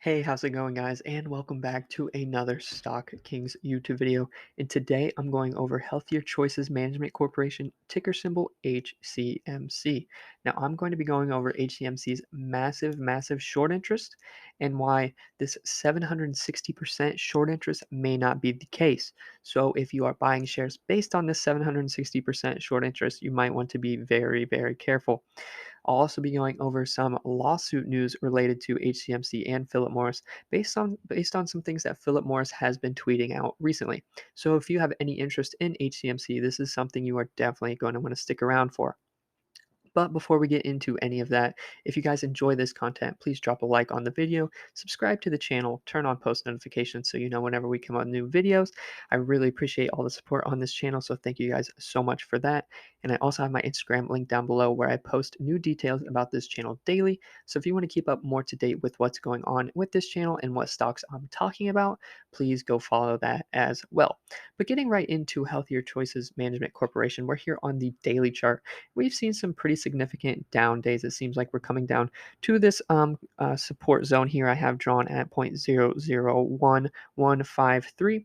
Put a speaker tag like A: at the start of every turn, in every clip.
A: Hey, how's it going, guys? And welcome back to another Stock Kings YouTube video. And today I'm going over Healthier Choices Management Corporation, ticker symbol HCMC. Now, I'm going to be going over HCMC's massive short interest and why this 760% short interest may not be the case. So, if you are buying shares based on this 760% short interest, you might want to be very careful. I'll also be going over some lawsuit news related to HCMC and Phillip Morris based on some things that Phillip Morris has been tweeting out recently. So if you have any interest in HCMC, this is something you are definitely going to want to stick around for. But before we get into any of that, if you guys enjoy this content, please drop a like on the video, subscribe to the channel, turn on post notifications so you know whenever we come out with new videos. I really appreciate all the support on this channel, so thank you guys so much for that. And I also have my Instagram link down below where I post new details about this channel daily. So if you want to keep up more to date with what's going on with this channel and what stocks I'm talking about, please go follow that as well. But getting right into Healthier Choices Management Corporation, we're here on the daily chart. We've seen some pretty significant down days. It seems like we're coming down to this support zone here I have drawn at 0.001153.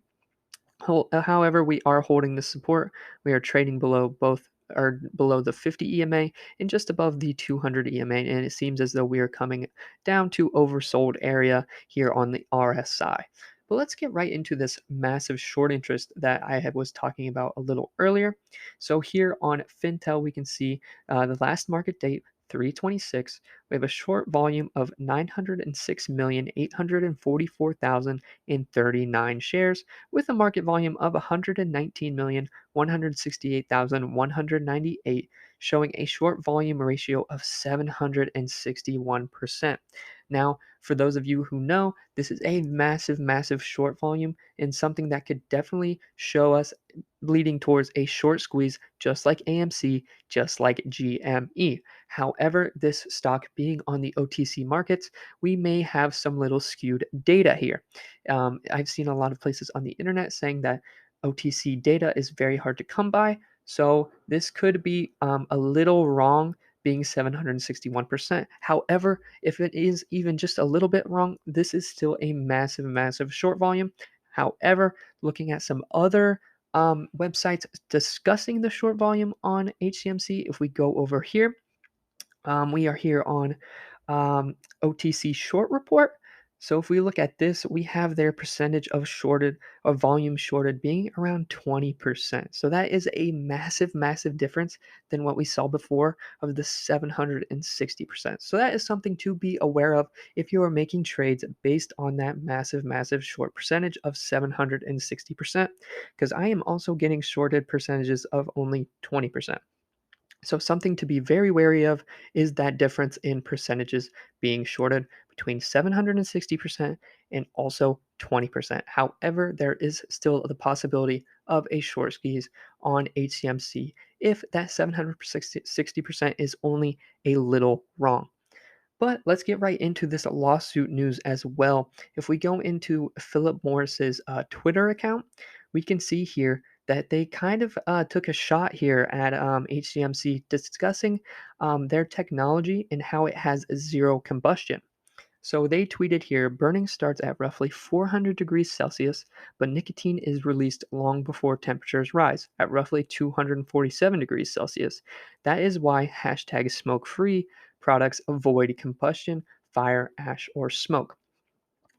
A: However, we are holding the support. We are trading below both or below the 50 EMA and just above the 200 EMA, and it seems as though we are coming down to oversold area here on the RSI. But let's get right into this massive short interest that was talking about a little earlier. So here on Fintel, we can see the last market date, 326. We have a short volume of 906,844,039 shares with a market volume of 119,168,198, showing a short volume ratio of 761%. Now, for those of you who know, this is a massive short volume and something that could definitely show us leading towards a short squeeze, just like AMC, just like GME. However, this stock being on the OTC markets, we may have some little skewed data here. I've seen a lot of places on the internet saying that OTC data is very hard to come by. So this could be a little wrong being 761%. However, if it is even just a little bit wrong, this is still a massive short volume. However, looking at some other websites discussing the short volume on HCMC, if we go over here, we are here on OTC short report. So if we look at this, we have their percentage of shorted or volume shorted being around 20%. So that is a massive difference than what we saw before of the 760%. So that is something to be aware of if you are making trades based on that massive short percentage of 760%, because I am also getting shorted percentages of only 20%. So something to be very wary of is that difference in percentages being shorted between 760% and also 20%. However, there is still the possibility of a short squeeze on HCMC if that 760% is only a little wrong. But let's get right into this lawsuit news as well. If we go into Phillip Morris's Twitter account, we can see here that they kind of took a shot here at HCMC discussing their technology and how it has zero combustion. So they tweeted here, burning starts at roughly 400 degrees Celsius, but nicotine is released long before temperatures rise at roughly 247 degrees Celsius. That is why hashtag smoke free products avoid combustion, fire, ash, or smoke.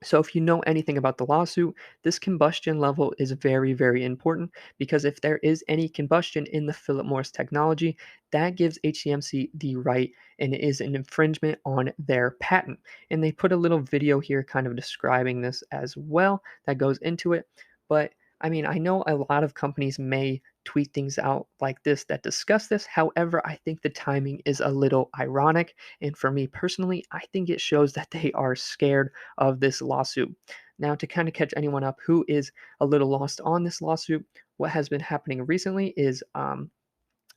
A: So, if you know anything about the lawsuit, this combustion level is very important because if there is any combustion in the Philip Morris technology, that gives HCMC the right and it is an infringement on their patent. And they put a little video here kind of describing this as well that goes into it. But I mean, I know a lot of companies may tweet things out like this that discuss this. However, I think the timing is a little ironic. And for me personally, I think it shows that they are scared of this lawsuit. Now, to kind of catch anyone up who is a little lost on this lawsuit, what has been happening recently is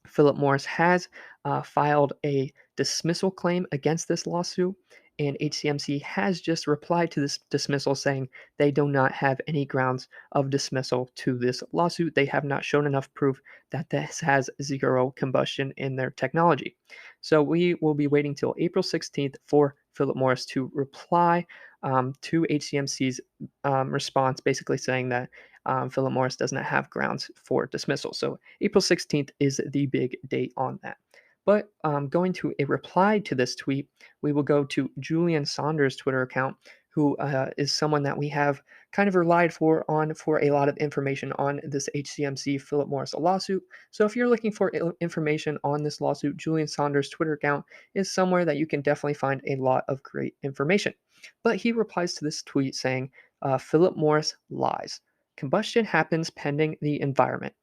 A: Philip Morris has filed a dismissal claim against this lawsuit, and HCMC has just replied to this dismissal saying they do not have any grounds of dismissal to this lawsuit. They have not shown enough proof that this has zero combustion in their technology. So we will be waiting till April 16th for Philip Morris to reply to HCMC's response, basically saying that Phillip Morris does not have grounds for dismissal. So April 16th is the big date on that. But going to a reply to this tweet, we will go to Julian Saunders' Twitter account, who is someone that we have kind of relied for a lot of information on this HCMC Phillip Morris lawsuit. So if you're looking for information on this lawsuit, Julian Saunders' Twitter account is somewhere that you can definitely find a lot of great information. But he replies to this tweet saying, Phillip Morris lies. Combustion happens pending the environment.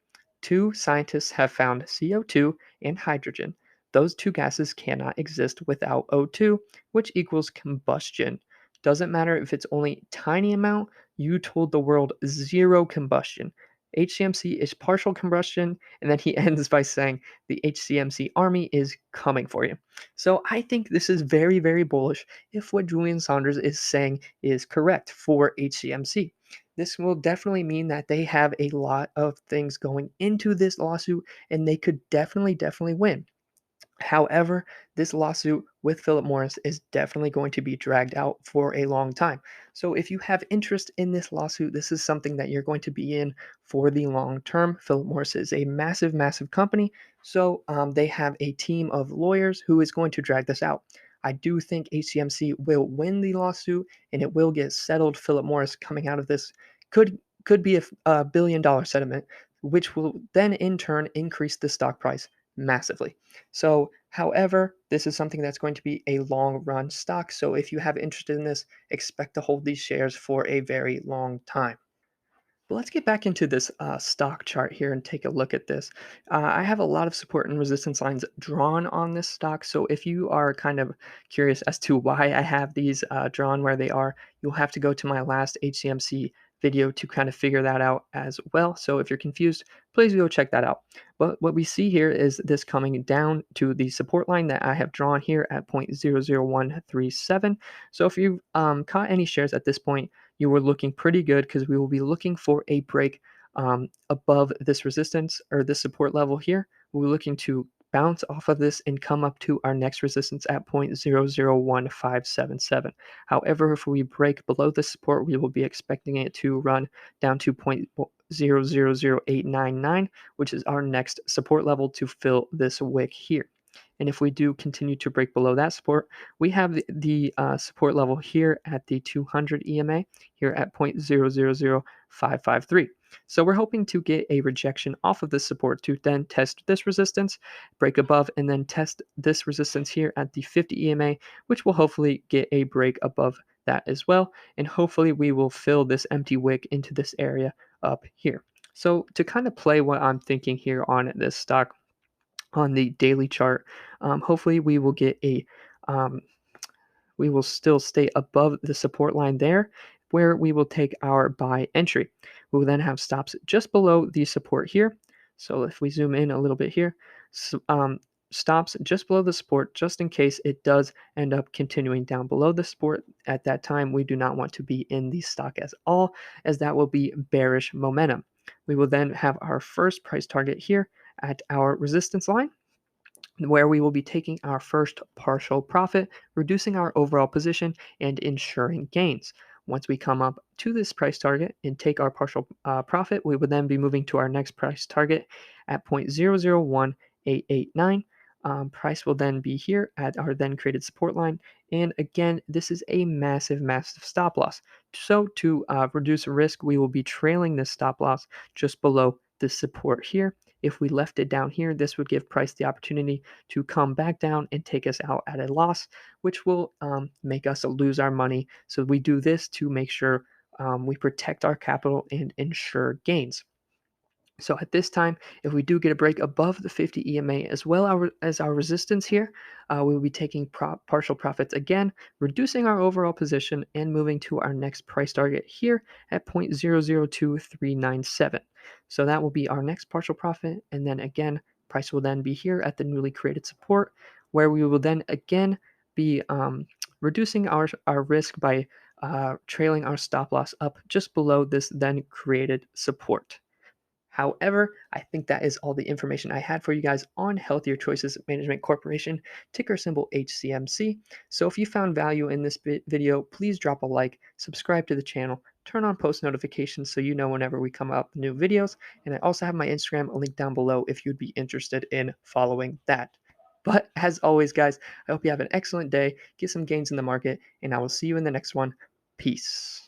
A: Two scientists have found CO2 and hydrogen. Those two gases cannot exist without O2, which equals combustion. Doesn't matter if it's only tiny amount, you told the world zero combustion. HCMC is partial combustion, and then he ends by saying the HCMC army is coming for you. So I think this is very, very bullish if what Julian Saunders is saying is correct for HCMC. This will definitely mean that they have a lot of things going into this lawsuit, and they could definitely win. However, this lawsuit with Phillip Morris is definitely going to be dragged out for a long time. So if you have interest in this lawsuit, this is something that you're going to be in for the long term. Phillip Morris is a massive company, so they have a team of lawyers who is going to drag this out. I do think HCMC will win the lawsuit and it will get settled. Phillip Morris coming out of this could be a $1 billion settlement, which will then in turn increase the stock price massively. So, however, this is something that's going to be a long run stock. So, if you have interest in this, expect to hold these shares for a very long time. But let's get back into this stock chart here and take a look at this. I have a lot of support and resistance lines drawn on this stock. So if you are kind of curious as to why I have these drawn where they are, you'll have to go to my last HCMC video to kind of figure that out as well. So if you're confused, please go check that out. But what we see here is this coming down to the support line that I have drawn here at 0.00137. So if you've caught any shares at this point, you were looking pretty good because we will be looking for a break above this resistance or this support level here. We're looking to bounce off of this and come up to our next resistance at 0.001577. However, if we break below the support, we will be expecting it to run down to 0.000899, which is our next support level to fill this wick here. And if we do continue to break below that support, we have the support level here at the 200 EMA, here at 0.000553. So we're hoping to get a rejection off of this support to then test this resistance, break above, and then test this resistance here at the 50 EMA, which will hopefully get a break above that as well. And hopefully we will fill this empty wick into this area up here. So to kind of play what I'm thinking here on this stock, on the daily chart. Hopefully, we will get um, we will still stay above the support line there, where we will take our buy entry. We will then have stops just below the support here. So if we zoom in a little bit here, stops just below the support, just in case it does end up continuing down below the support. At that time, we do not want to be in the stock at all, as that will be bearish momentum. We will then have our first price target here at our resistance line, where we will be taking our first partial profit, reducing our overall position, and ensuring gains. Once we come up to this price target and take our partial profit, we would then be moving to our next price target at 0.001889. Price will then be here at our then created support line. And again, this is a massive stop loss. So to reduce risk, we will be trailing this stop loss just below this support here. If we left it down here, this would give price the opportunity to come back down and take us out at a loss, which will make us lose our money. So we do this to make sure we protect our capital and ensure gains. So at this time, if we do get a break above the 50 EMA as well as our resistance here, we will be taking partial profits again, reducing our overall position and moving to our next price target here at 0.002397. So that will be our next partial profit. And then again, price will then be here at the newly created support, where we will then again be reducing our risk by trailing our stop loss up just below this then created support. However, I think that is all the information I had for you guys on Healthier Choices Management Corporation, ticker symbol HCMC. So if you found value in this video, please drop a like, subscribe to the channel, turn on post notifications so you know whenever we come up with new videos. And I also have my Instagram link down below if you'd be interested in following that. But as always, guys, I hope you have an excellent day, get some gains in the market, and I will see you in the next one. Peace.